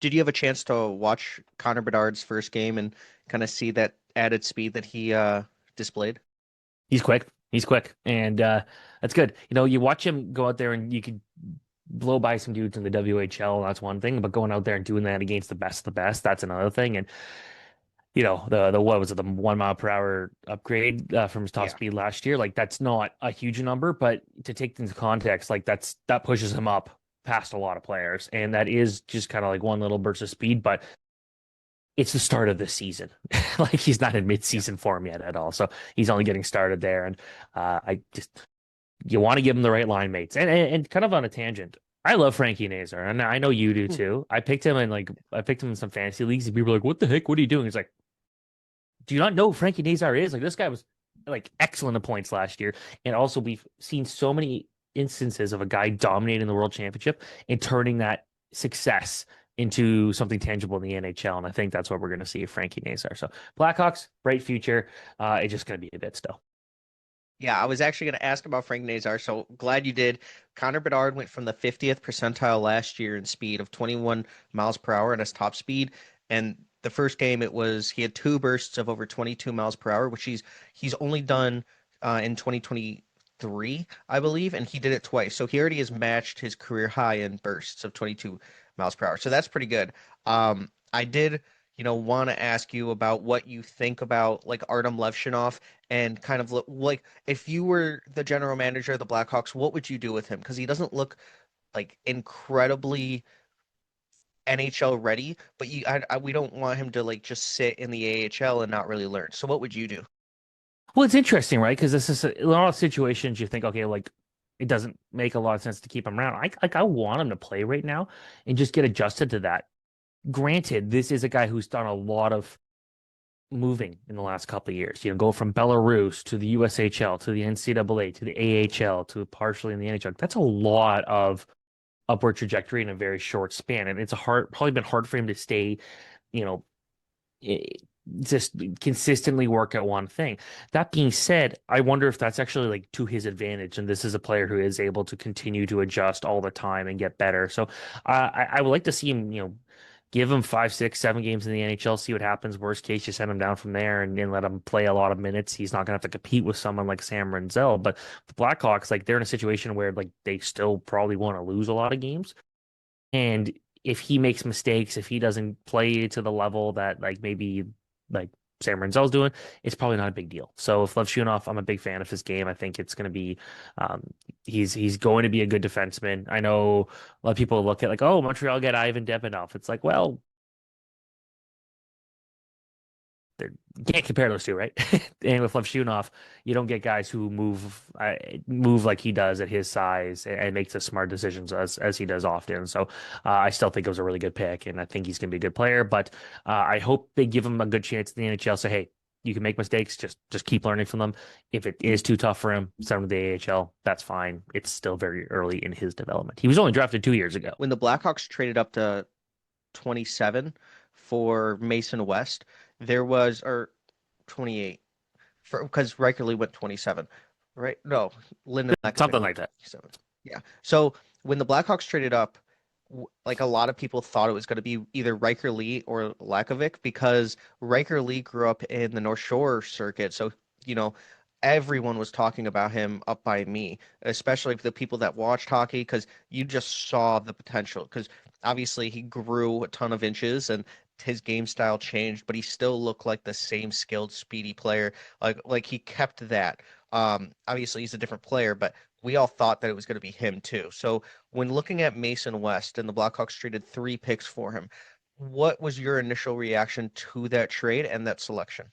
Did you have a chance to watch Connor Bedard's first game and kind of see that added speed that he displayed? He's quick. He's quick, and that's good. You watch him go out there, and you could blow by some dudes in the WHL. That's one thing, but going out there and doing that against the best, that's another thing. And the what was it, the 1 mile per hour upgrade from his top Yeah. speed last year? Like that's not a huge number, but to take into context, like that pushes him up past a lot of players, and that is just kind of like one little burst of speed, but it's the start of the season. Like he's not in Yeah. mid-season form yet at all. So he's only getting started there. And I just you want to give him the right line mates. And kind of on a tangent, I love Frankie Nazar, and I know you do Hmm. too. I picked him in some fantasy leagues, and people are like, "What the heck? What are you doing?" He's like, "Do you not know who Frankie Nazar is? Like this guy was like excellent in points last year, and also we've seen so many instances of a guy dominating the world championship and turning that success into something tangible in the NHL. And I think that's what we're going to see of Frankie Nazar. So Blackhawks, bright future. It's just going to be a bit still. Yeah, I was actually going to ask about Frank Nazar, so glad you did. Connor Bedard went from the 50th percentile last year in speed of 21 miles per hour in his top speed, and the first game he had two bursts of over 22 miles per hour, which he's only done in 2023, I believe, and he did it twice. So he already has matched his career high in bursts of 22 miles per hour. So that's pretty good. I did, want to ask you about what you think about like Artem Levshunov and kind of like if you were the general manager of the Blackhawks, what would you do with him? Because he doesn't look like incredibly NHL ready, but we don't want him to like just sit in the AHL and not really learn. So what would you do? Well, it's interesting, right? Because this is a lot of situations you think, okay, like it doesn't make a lot of sense to keep him around. I want him to play right now and just get adjusted to that. Granted, this is a guy who's done a lot of moving in the last couple of years. Go from Belarus to the USHL to the NCAA to the AHL to partially in the NHL. That's a lot of upward trajectory in a very short span, and probably been hard for him to stay, you know, eh, just consistently work at one thing. That being said, I wonder if that's actually like to his advantage, and this is a player who is able to continue to adjust all the time and get better. So I would like to see him, give him 5, 6, 7 games in the NHL, see what happens. Worst case, you send him down from there and then let him play a lot of minutes. He's not going to have to compete with someone like Sam Rinzel. But the Blackhawks, like they're in a situation where like they still probably want to lose a lot of games. And if he makes mistakes, if he doesn't play to the level that like maybe like Sam Rinzel's doing, it's probably not a big deal. So if Lev Shunov, I'm a big fan of his game. I think it's going to be, um, he's going to be a good defenseman. I know a lot of people look at like, oh, Montreal get Ivan Demidov. It's like, well, you can't compare those two, right? And with Levshunov, you don't get guys who move like he does at his size and makes the smart decisions as he does often. So I still think it was a really good pick, and I think he's going to be a good player. But I hope they give him a good chance in the NHL. Say, hey, you can make mistakes, just keep learning from them. If it is too tough for him, send him to the AHL. That's fine. It's still very early in his development. He was only drafted 2 years ago. When the Blackhawks traded up to 27 for Mason West, there was or 28 for because Riker Lee went 27, right? No, Lyndon Lakovic Something went like that. 27. Yeah. So when the Blackhawks traded up, like a lot of people thought it was going to be either Riker Lee or Lakovic because Riker Lee grew up in the North Shore circuit. So, you know, everyone was talking about him up by me, especially the people that watched hockey, because you just saw the potential. Because obviously he grew a ton of inches and his game style changed, but he still looked like the same skilled, speedy player. Like he kept that. Obviously he's a different player, but we all thought that it was going to be him too. So when looking at Mason West and the Blackhawks traded 3 picks for him, what was your initial reaction to that trade and that selection?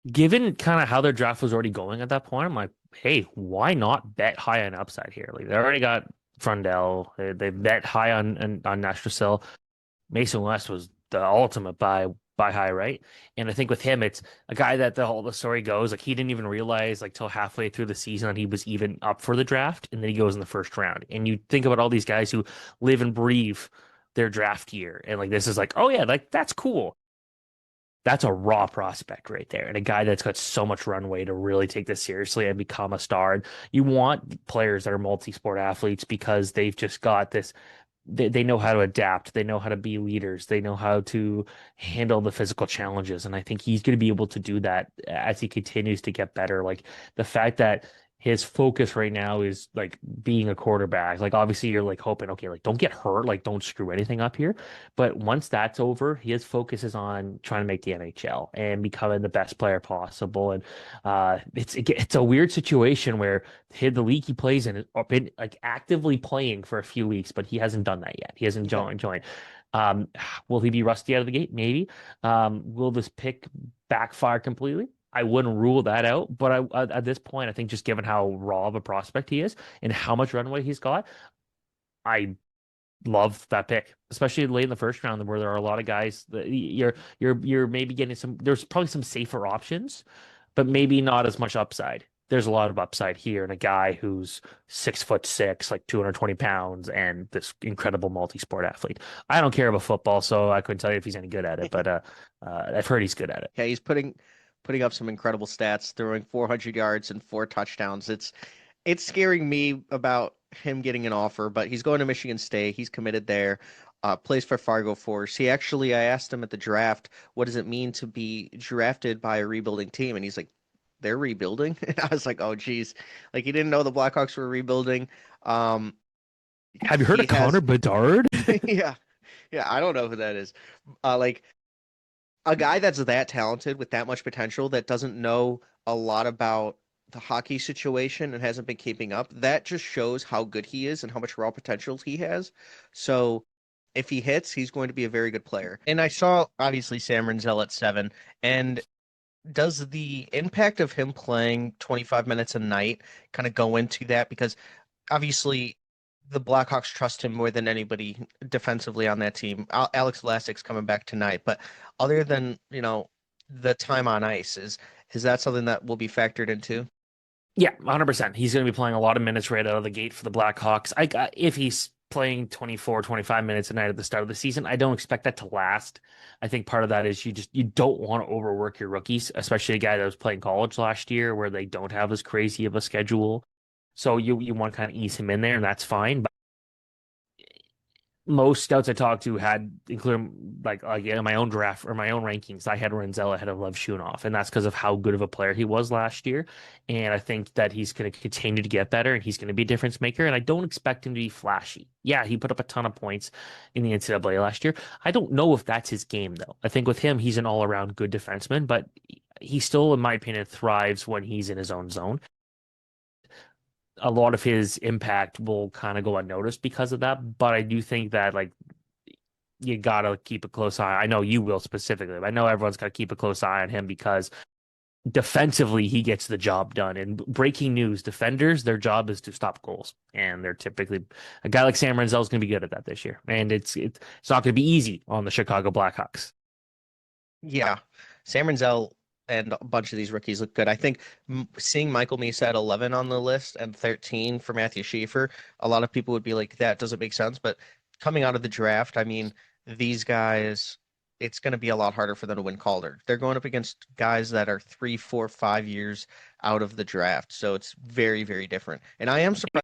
Given kind of how their draft was already going at that point, I'm like, hey, why not bet high on upside here? Like they already got Frundell, they bet high on Nashville. Mason West was the ultimate buy high, right? And I think with him, it's a guy that the story goes like he didn't even realize like till halfway through the season that he was even up for the draft, and then he goes in the first round. And you think about all these guys who live and breathe their draft year, and like this is like, oh yeah, like that's cool. That's a raw prospect right there, and a guy that's got so much runway to really take this seriously and become a star. And you want players that are multi-sport athletes because they've just got this. they know how to adapt. They know how to be leaders. They know how to handle the physical challenges. And I think he's going to be able to do that as he continues to get better. Like the fact that his focus right now is like being a quarterback. Like obviously you're like hoping, okay, like don't get hurt, like don't screw anything up here. But once that's over, his focus is on trying to make the NHL and becoming the best player possible. And it's a weird situation where the league he plays in has been like actively playing for a few weeks, but he hasn't done that yet. He hasn't Yeah. joined. Um, will he be rusty out of the gate? Maybe. Will this pick backfire completely? I wouldn't rule that out, but at this point, I think just given how raw of a prospect he is and how much runway he's got, I love that pick, especially late in the first round where there are a lot of guys that you're maybe getting some. There's probably some safer options, but maybe not as much upside. There's a lot of upside here in a guy who's 6'6", like 220 pounds, and this incredible multi-sport athlete. I don't care about football, so I couldn't tell you if he's any good at it, but I've heard he's good at it. Yeah, he's putting up some incredible stats, throwing 400 yards and 4 touchdowns. It's scaring me about him getting an offer, but he's going to Michigan State. He's committed there. Plays for Fargo Force. I asked him at the draft, what does it mean to be drafted by a rebuilding team? And he's like, they're rebuilding. And I was like, oh, geez. Like he didn't know the Blackhawks were rebuilding. Um, Have you heard he of Connor has, Bedard? yeah, yeah. I don't know who that is. Like a guy that's that talented with that much potential that doesn't know a lot about the hockey situation and hasn't been keeping up, that just shows how good he is and how much raw potential he has. So if he hits, he's going to be a very good player. And I saw obviously Sam Rinzel at 7. And does the impact of him playing 25 minutes a night kind of go into that? Because obviously the Blackhawks trust him more than anybody defensively on that team. Alex Vlasic's coming back tonight, but other than, the time on ice, is that something that will be factored into? Yeah, 100%. He's going to be playing a lot of minutes right out of the gate for the Blackhawks. If he's playing 24, 25 minutes a night at the start of the season, I don't expect that to last. I think part of that is you don't want to overwork your rookies, especially a guy that was playing college last year where they don't have as crazy of a schedule. So you want to kind of ease him in there, and that's fine. But most scouts I talked to had, including like in my own draft or my own rankings, I had Rinzel ahead of Lev Shunov, and that's because of how good of a player he was last year. And I think that he's going to continue to get better, and he's going to be a difference maker. And I don't expect him to be flashy. Yeah, he put up a ton of points in the NCAA last year. I don't know if that's his game though. I think with him, he's an all-around good defenseman, but he still, in my opinion, thrives when he's in his own zone. A lot of his impact will kind of go unnoticed because of that. But I do think that like you gotta keep a close eye. I know you will specifically, but I know everyone's got to keep a close eye on him because defensively he gets the job done. And breaking news: defenders, their job is to stop goals, and they're typically a guy like Sam Renzel is going to be good at that this year. And it's not going to be easy on the Chicago Blackhawks. Yeah. Sam Rinzel and a bunch of these rookies look good. I think seeing Michael Misa at 11 on the list and 13 for Matthew Schaefer, a lot of people would be like, that doesn't make sense. But coming out of the draft, I mean, these guys, it's going to be a lot harder for them to win Calder. They're going up against guys that are 3, 4, 5 years out of the draft. So it's very, very different. And I am surprised.